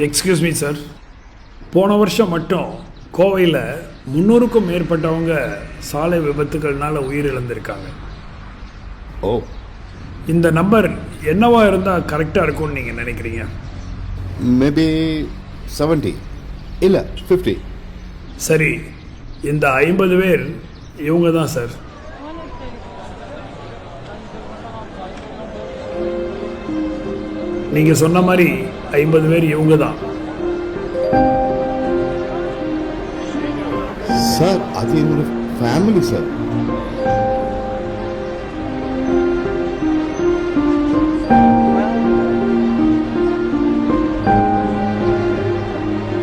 Excuse me sir, போன வருஷம் மட்டும் கோவையில் 300க்கும் மேற்பட்டவங்க சாலை விபத்துக்கள்னால உயிரிழந்திருக்காங்க. ஓ, இந்த நம்பர் என்னவா இருந்தால் கரெக்டாக இருக்கும்னு நீங்கள் நினைக்கிறீங்க? மேபி 70 இல்லை 50. சரி, இந்த 50 பேர் இவங்க தான் சார். நீங்கள் சொன்ன மாதிரி 50 பேர் இவங்க தான். சார், அது என்னோட ஃபேமிலி சார்.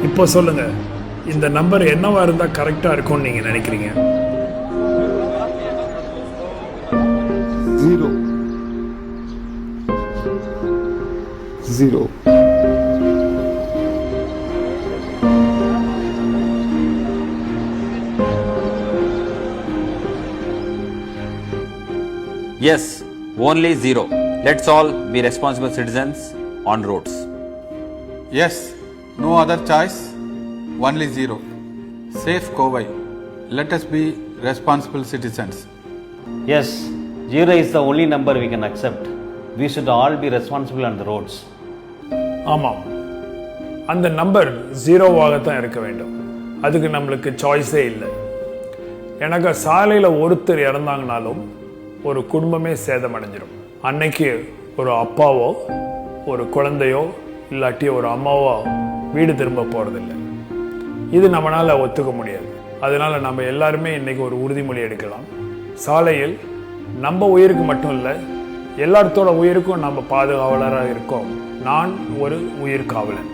இப்போ சொல்லுங்க, இந்த நம்பர் என்னவா இருந்தால் கரெக்டாக இருக்கும்னு நீங்கள் நினைக்கிறீங்க? 0. Yes, only 0. Let's all be responsible citizens on roads. Yes, no other choice, only 0. Safe Kovai. Let us be responsible citizens. Yes, 0 is the only number we can accept. We should all be responsible on the roads. ஆமாம், அந்த number 0வாகத்தான் இருக்க வேண்டும். அதுக்கு நம்மளுக்கு சாய்ஸே இல்லை. எனக்கு சாலையில் ஒருத்தர் இறந்தாங்கனாலும் ஒரு குடும்பமே சேதமடைஞ்சிடும். அன்னைக்கு ஒரு அப்பாவோ ஒரு குழந்தையோ இல்லாட்டி ஒரு அம்மாவோ வீடு திரும்ப போகிறதில்லை. இது நம்மளால் ஒத்துக்க முடியாது. அதனால நம்ம எல்லாருமே இன்னைக்கு ஒரு உறுதிமொழி எடுக்கலாம். சாலையில் நம்ம உயிருக்கு மட்டும் இல்லை, எல்லாத்தோட உயிருக்கும் நம்ம பாதுகாவலராக இருக்கோம். நான் ஒரு உயிர் காவலன்.